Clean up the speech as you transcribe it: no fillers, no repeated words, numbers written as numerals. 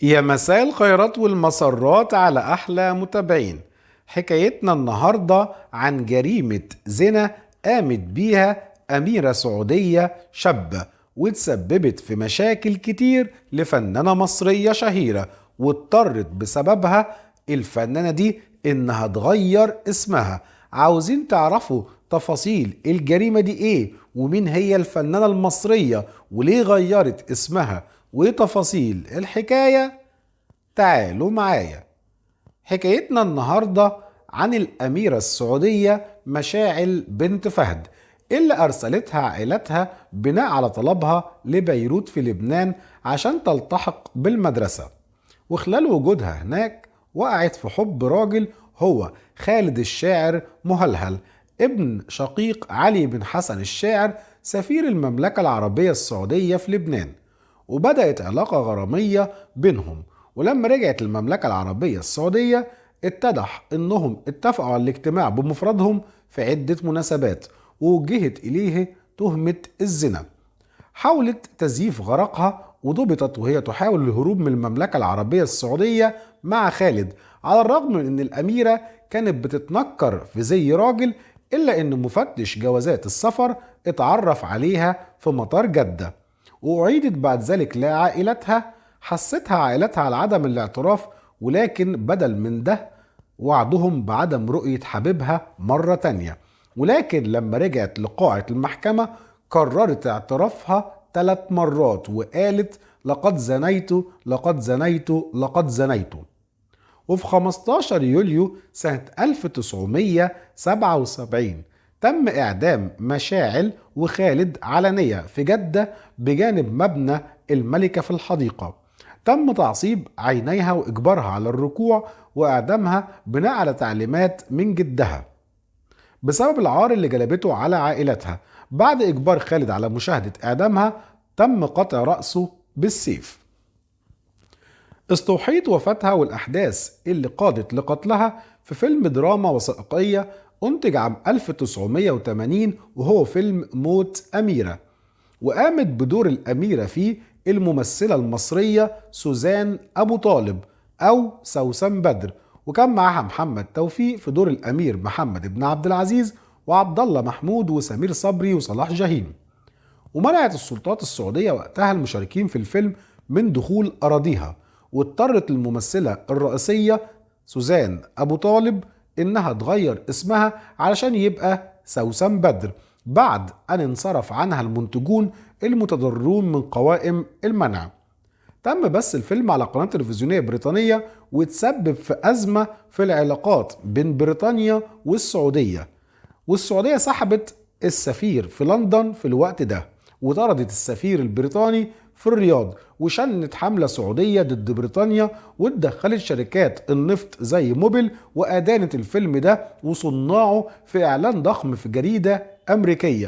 يا مساء الخيرات والمسرات على أحلى متابعين. حكايتنا النهاردة عن جريمة زنا قامت بيها أميرة سعودية شابة، وتسببت في مشاكل كتير لفنانة مصرية شهيرة، واضطرت بسببها الفنانة دي إنها تغير اسمها. عاوزين تعرفوا تفاصيل الجريمة دي إيه، ومين هي الفنانة المصرية، وليه غيرت اسمها، وتفاصيل الحكاية؟ تعالوا معايا. حكايتنا النهاردة عن الأميرة السعودية مشاعل بنت فهد، اللي أرسلتها عائلتها بناء على طلبها لبيروت في لبنان عشان تلتحق بالمدرسة. وخلال وجودها هناك وقعت في حب راجل هو خالد الشاعر مهلهل، ابن شقيق علي بن حسن الشاعر سفير المملكة العربية السعودية في لبنان. وبدأت علاقة غرامية بينهم، ولما رجعت المملكة العربية السعودية اتضح انهم اتفقوا على الاجتماع بمفردهم في عدة مناسبات، ووجهت اليه تهمة الزنا. حاولت تزييف غرقها وضبطت وهي تحاول الهروب من المملكة العربية السعودية مع خالد، على الرغم من ان الاميرة كانت بتتنكر في زي راجل، الا ان مفتش جوازات السفر اتعرف عليها في مطار جدة واعيدت بعد ذلك لعائلتها. حستها عائلتها على عدم الاعتراف، ولكن بدل من ده وعدهم بعدم رؤية حبيبها مرة تانية. ولكن لما رجعت لقاعة المحكمة قررت اعترافها 3 مرات وقالت لقد زنيت لقد زنيت لقد زنيت. وفي 15 يوليو سنة 1977 تم إعدام مشاعل وخالد علنية في جدة بجانب مبنى الملكة في الحديقة. تم تعصيب عينيها وإجبارها على الركوع وإعدامها بناء على تعليمات من جدها بسبب العار اللي جلبته على عائلتها. بعد إجبار خالد على مشاهدة إعدامها تم قطع رأسه بالسيف. استوحيت وفاتها والأحداث اللي قادت لقتلها في فيلم دراما وثائقية أنتج عام 1980، وهو فيلم موت أميرة. وقامت بدور الأميرة فيه الممثلة المصرية سوزان أبو طالب أو سوسن بدر، وكان معاها محمد توفيق في دور الأمير محمد بن عبد العزيز، وعبد الله محمود وسمير صبري وصلاح جاهين. ومنعت السلطات السعودية وقتها المشاركين في الفيلم من دخول أراضيها، واضطرت الممثلة الرئيسية سوزان أبو طالب إنها تغير اسمها علشان يبقى سوسن بدر، بعد أن انصرف عنها المنتجون المتضررون من قوائم المنع. تم بث الفيلم على قناة تلفزيونية بريطانية، وتسبب في أزمة في العلاقات بين بريطانيا والسعودية. والسعودية سحبت السفير في لندن في الوقت ده، وطردت السفير البريطاني في الرياض، وشنت حملة سعودية ضد بريطانيا، واتدخلت شركات النفط زي موبل وأدانت الفيلم ده وصناعه في إعلان ضخم في جريدة أمريكية.